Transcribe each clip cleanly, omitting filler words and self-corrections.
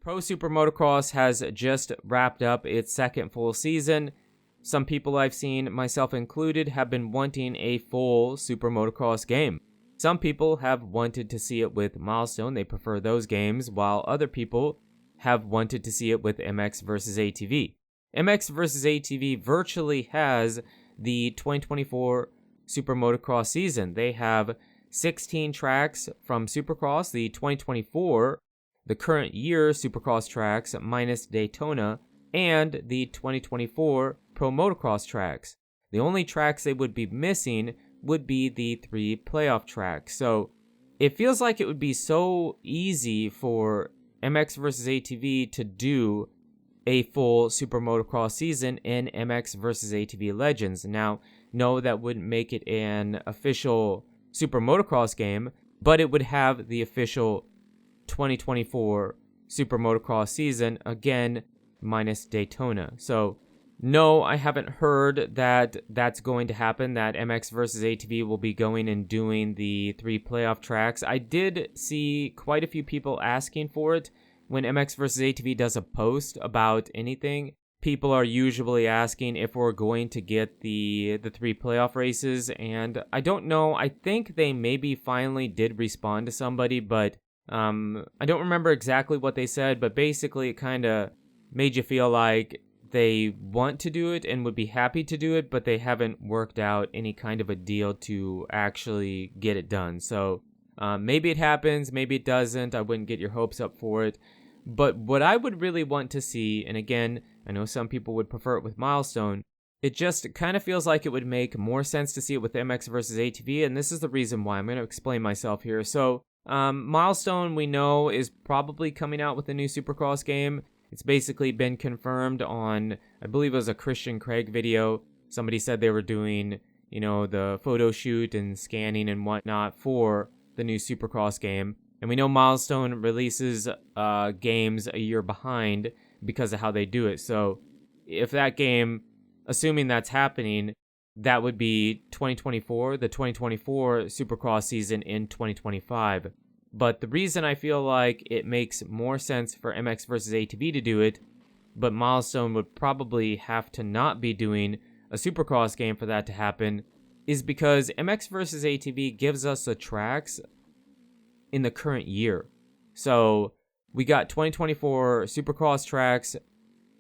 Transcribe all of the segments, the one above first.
Pro SuperMotocross has just wrapped up its second full season. Some people I've seen, myself included, have been wanting a full SuperMotocross game. Some people have wanted to see it with Milestone, they prefer those games, while other people have wanted to see it with MX vs. ATV. MX vs. ATV virtually has the 2024 SuperMotocross season. They have 16 tracks from Supercross, the 2024, the current year Supercross tracks minus Daytona, and the 2024 Pro Motocross tracks. The only tracks they would be missing would be the 3 playoff tracks. So it feels like it would be so easy for MX vs. ATV to do a full Super Motocross season in MX vs. ATV Legends. Now, no, that wouldn't make it an official Super Motocross game, but it would have the official 2024 Super Motocross season, again, minus Daytona. So, no, I haven't heard that that's going to happen, that MX vs. ATV will be going and doing the 3 playoff tracks. I did see quite a few people asking for it. When MX vs. ATV does a post about anything, people are usually asking if we're going to get the 3 playoff races, and I don't know. I think they maybe finally did respond to somebody, but I don't remember exactly what they said, but basically it kind of made you feel like they want to do it and would be happy to do it, but they haven't worked out any kind of a deal to actually get it done. So maybe it happens, maybe it doesn't. I wouldn't get your hopes up for it. But what I would really want to see, and again, I know some people would prefer it with Milestone, it just kind of feels like it would make more sense to see it with MX versus ATV, and this is the reason why. I'm going to explain myself here. So, Milestone, we know, is probably coming out with a new Supercross game. It's basically been confirmed on, I believe it was a Christian Craig video. Somebody said they were doing, the photo shoot and scanning and whatnot for the new Supercross game. And we know Milestone releases games a year behind because of how they do it. So if that game, assuming that's happening, that would be 2024, the 2024 Supercross season in 2025. But the reason I feel like it makes more sense for MX versus ATV to do it, but Milestone would probably have to not be doing a Supercross game for that to happen, is because MX versus ATV gives us the tracks in the current year. So we got 2024 Supercross tracks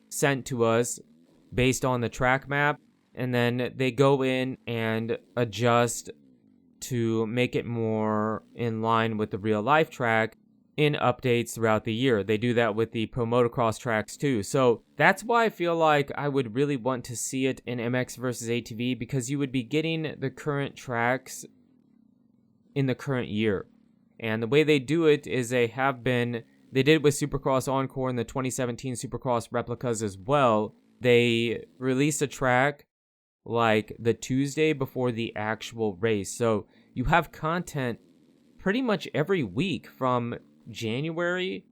sent to us based on the track map, and then they go in and adjust to make it more in line with the real life track in updates throughout the year. They do that with the Pro Motocross tracks too. So that's why I feel like I would really want to see it in MX versus ATV, because you would be getting the current tracks in the current year. And the way they do it is they did it with Supercross Encore and the 2017 Supercross replicas as well. They release a track like the Tuesday before the actual race. So you have content pretty much every week from January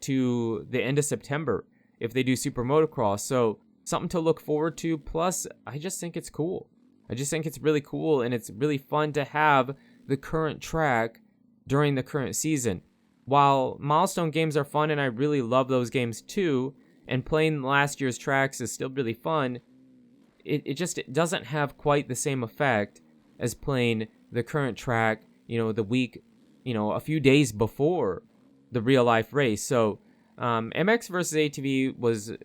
to the end of September if they do Super Motocross. So something to look forward to. Plus, I just think it's cool. I just think it's really cool, and it's really fun to have the current track during the current season. While Milestone games are fun, and I really love those games too, and playing last year's tracks is still really fun, it doesn't have quite the same effect as playing the current track, the week, a few days before the real life race. So MX versus ATV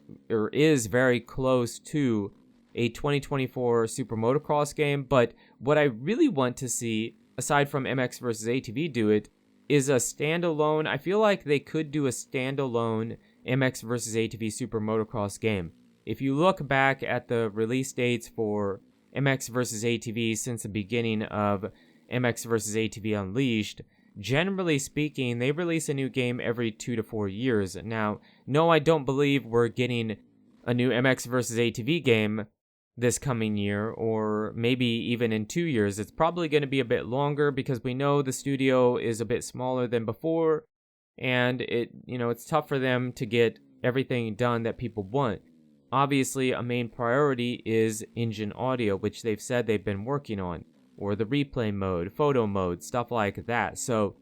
is very close to a 2024 Super Motocross game, but what I really want to see, aside from MX versus ATV do it, is a standalone. I feel like they could do a standalone MX versus ATV Super Motocross game. If you look back at the release dates for MX versus ATV since the beginning of MX versus ATV Unleashed, generally speaking, they release a new game every 2 to 4 years. Now, no, I don't believe we're getting a new MX versus ATV game this coming year, or maybe even in 2 years. It's probably going to be a bit longer because we know the studio is a bit smaller than before, and it's tough for them to get everything done that people want. Obviously, a main priority is engine audio, which they've said they've been working on, or the replay mode, photo mode, stuff like that. So,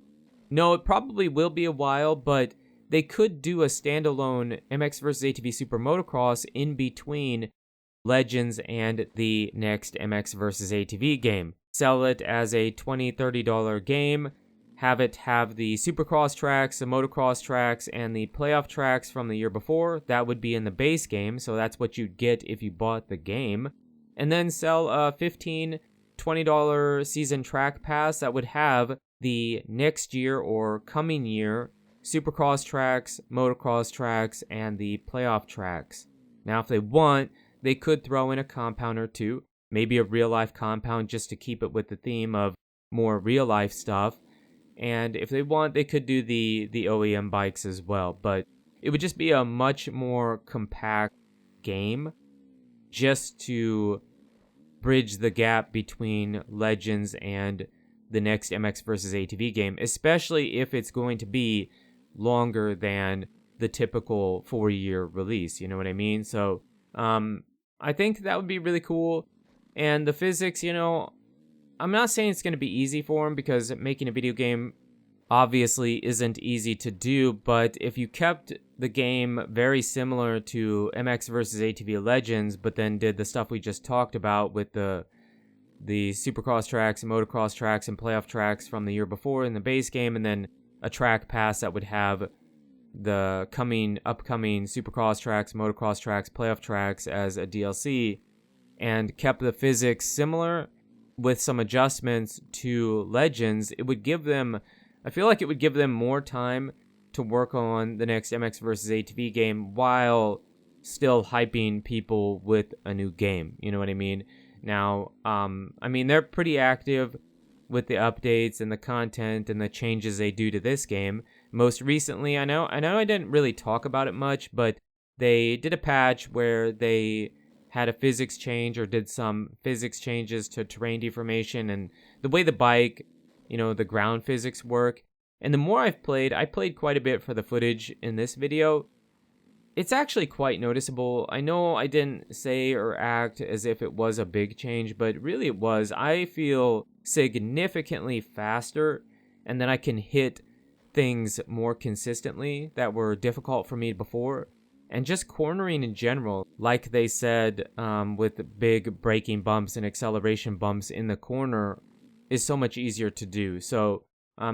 no, it probably will be a while, but they could do a standalone MX vs. ATV SuperMotocross in between Legends and the next MX vs. ATV game. Sell it as a $20, $30 game. Have it have the Supercross tracks, the motocross tracks, and the playoff tracks from the year before. That would be in the base game, so that's what you'd get if you bought the game. And then sell a $15, $20 season track pass that would have the next year or coming year Supercross tracks, motocross tracks, and the playoff tracks. Now, if they want, they could throw in a compound or two, maybe a real-life compound just to keep it with the theme of more real-life stuff. And if they want, they could do the OEM bikes as well. But it would just be a much more compact game just to bridge the gap between Legends and the next MX vs. ATV game, especially if it's going to be longer than the typical 4-year release. You know what I mean? So I think that would be really cool. And the physics, I'm not saying it's going to be easy for them, because making a video game obviously isn't easy to do, but if you kept the game very similar to MX vs. ATV Legends, but then did the stuff we just talked about with the Supercross tracks, motocross tracks, and playoff tracks from the year before in the base game, and then a track pass that would have the upcoming Supercross tracks, motocross tracks, playoff tracks as a DLC, and kept the physics similar with some adjustments to Legends, I feel like it would give them more time to work on the next MX vs. ATV game while still hyping people with a new game. You know what I mean? Now, they're pretty active with the updates and the content and the changes they do to this game. Most recently, I know I didn't really talk about it much, but they did a patch where they had a physics change or did some physics changes to terrain deformation and the way the bike, the ground physics work. And the more I've played, I played quite a bit for the footage in this video. It's actually quite noticeable. I know I didn't say or act as if it was a big change, but really it was. I feel significantly faster, and then I can hit things more consistently that were difficult for me before. And just cornering in general, like they said, with big braking bumps and acceleration bumps in the corner, is so much easier to do. So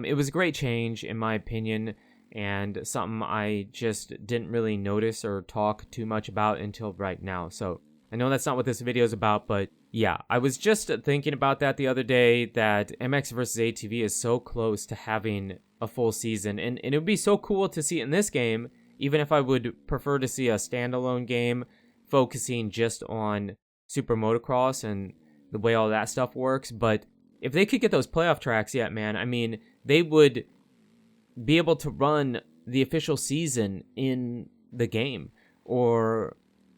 it was a great change, in my opinion, and something I just didn't really notice or talk too much about until right now. So I know that's not what this video is about, but yeah, I was just thinking about that the other day, that MX vs. ATV is so close to having a full season, and it would be so cool to see it in this game, even if I would prefer to see a standalone game focusing just on SuperMotocross and the way all that stuff works. But if they could get those playoff tracks yet, man, they would be able to run the official season in the game, or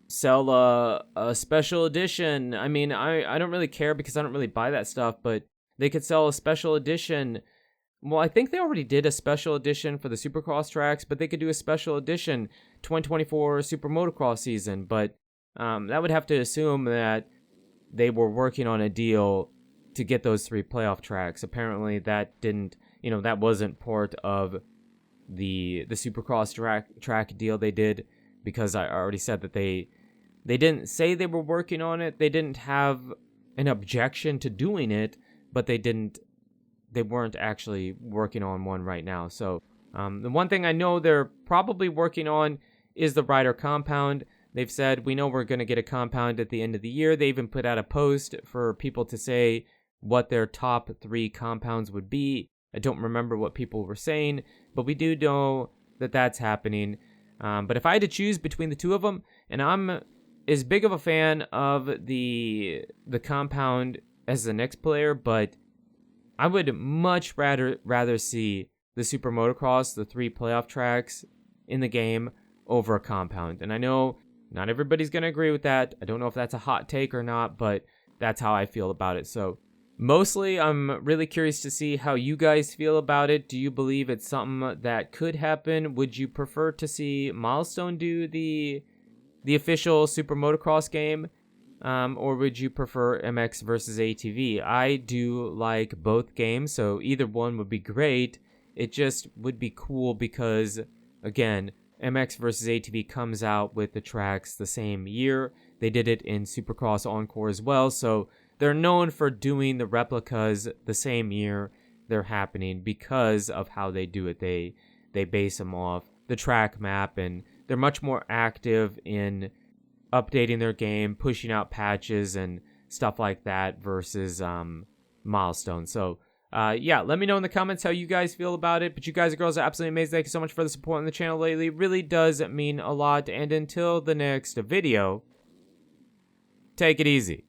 sell a special edition. I don't really care because I don't really buy that stuff, but they could sell a special edition. Well, I think they already did a special edition for the Supercross tracks, but they could do a special edition 2024 SuperMotocross season. But that would have to assume that they were working on a deal to get those 3 playoff tracks. Apparently that didn't, that wasn't part of the Supercross track deal they did, because I already said that they didn't say they were working on it. They didn't have an objection to doing it, but they weren't actually working on one right now. So the one thing I know they're probably working on is the rider compound. They've said, we know we're going to get a compound at the end of the year. They even put out a post for people to say what their top 3 compounds would be. I don't remember what people were saying, but we do know that that's happening. But if I had to choose between the two of them, and I'm as big of a fan of the compound as the next player, but I would much rather see the SuperMotocross, the 3 playoff tracks in the game, over a compound. And I know not everybody's going to agree with that. I don't know if that's a hot take or not, but that's how I feel about it. So mostly, I'm really curious to see how you guys feel about it. Do you believe it's something that could happen? Would you prefer to see Milestone do the official SuperMotocross game? Or would you prefer MX versus ATV? I do like both games, so either one would be great. It just would be cool because Again, MX versus ATV comes out with the tracks the same year. They did it in Supercross Encore as well, so they're known for doing the replicas the same year they're happening because of how they do it. They base them off the track map, and they're much more active in updating their game, pushing out patches and stuff like that versus Milestone. So yeah, let me know in the comments how you guys feel about it. But you guys and girls are absolutely amazing. Thank you so much for the support on the channel lately. It really does mean a lot. And until the next video, take it easy.